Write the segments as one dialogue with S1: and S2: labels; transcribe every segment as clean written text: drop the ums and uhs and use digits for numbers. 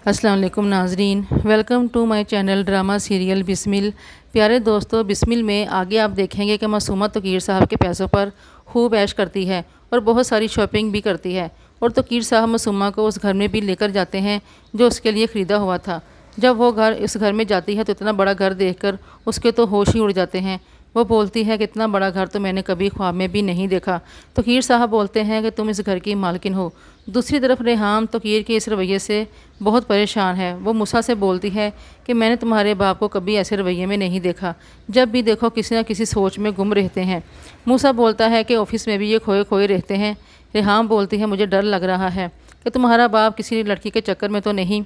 S1: अस्सलाम वालेकुम नाजरीन, welcome to my channel drama serial Bismil. प्यारे दोस्तों, बिस्मिल में आगे आप देखेंगे कि मासूमा तोकीर साहब के पैसों पर खूब ऐश करती है और बहुत सारी शॉपिंग भी करती है। और तोकीर साहब मासूमा को उस घर में भी लेकर जाते हैं जो उसके लिए ख़रीदा हुआ था। जब वो इस घर में जाती है तो इतना बड़ा घर देखकर उसके तो होश ही उड़ जाते हैं। वो बोलती है कि इतना बड़ा घर तो मैंने कभी ख्वाब में भी नहीं देखा। तोकीर साहब बोलते हैं कि तुम इस घर की मालकिन हो। दूसरी तरफ रेहाम तोकीर के इस रवैये से बहुत परेशान है। वो मूसा से बोलती है कि मैंने तुम्हारे बाप को कभी ऐसे रवैये में नहीं देखा, जब भी देखो किसी न किसी सोच में गुम रहते हैं। मूसा बोलता है कि ऑफिस में भी ये खोए खोए रहते हैं। रेहाम बोलती है मुझे डर लग रहा है कि तुम्हारा बाप किसी लड़की के चक्कर में तो नहीं।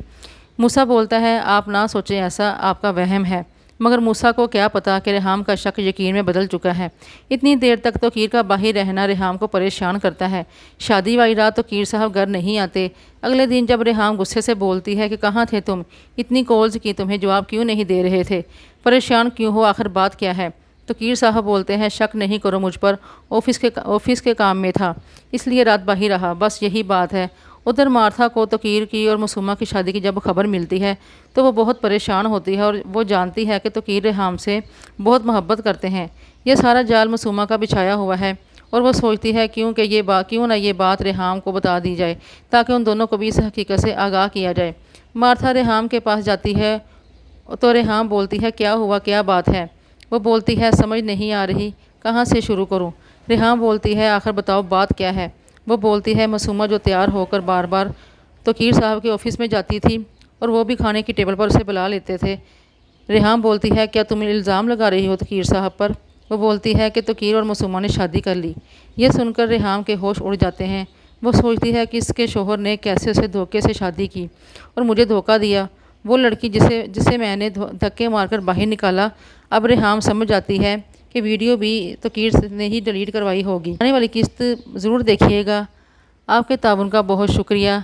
S1: मूसा बोलता है आप ना सोचें, ऐसा आपका वहम है। मगर मूसा को क्या पता कि रेहाम का शक यकीन में बदल चुका है। इतनी देर तक तो कीर का बाहर रहना रेहाम को परेशान करता है। शादी वाली रात तो कीर साहब घर नहीं आते। अगले दिन जब रेहाम गुस्से से बोलती है कि कहाँ थे तुम, इतनी कॉल्स की, तुम्हें जवाब क्यों नहीं दे रहे थे, परेशान क्यों हो, आखिर बात क्या है। तो कीर साहब बोलते हैं शक नहीं करो मुझ पर, ऑफिस के काम में था इसलिए रात बाहर रहा, बस यही बात है। उधर मार्था को तोकीर की और मासूमा की शादी की जब खबर मिलती है तो वो बहुत परेशान होती है और वो जानती है कि तोकीर रेहाम से बहुत मोहब्बत करते हैं। यह सारा जाल मासूमा का बिछाया हुआ है और वो सोचती है क्यों ना ये बात रेहाम को बता दी जाए ताकि उन दोनों को भी इस हकीकत से आगाह किया जाए। मार्था रेहाम के पास जाती है तो रेहाम बोलती है क्या हुआ, क्या बात है। वो बोलती है समझ नहीं आ रही, कहाँ से शुरू करूँ। रेहाम बोलती है आखिर बताओ बात क्या है। वो बोलती है मासूमा जो तैयार होकर बार बार तोकीर साहब के ऑफिस में जाती थी और वो भी खाने की टेबल पर उसे बुला लेते थे। रेहाम बोलती है क्या तुम इल्ज़ाम लगा रही हो तोकीर साहब पर। वो बोलती है कि तोकीर और मासूमा ने शादी कर ली। ये सुनकर रेहाम के होश उड़ जाते हैं। वो सोचती है कि इसके शोहर ने कैसे उसे धोखे से शादी की और मुझे धोखा दिया। वो लड़की जिसे जिसे मैंने धक्के मारकर बाहर निकाला। अब रेहाम समझ जाती है कि वीडियो भी तोकीर ने ही डिलीट करवाई होगी। आने वाली किस्त ज़रूर देखिएगा। आपके ताउन का बहुत शुक्रिया।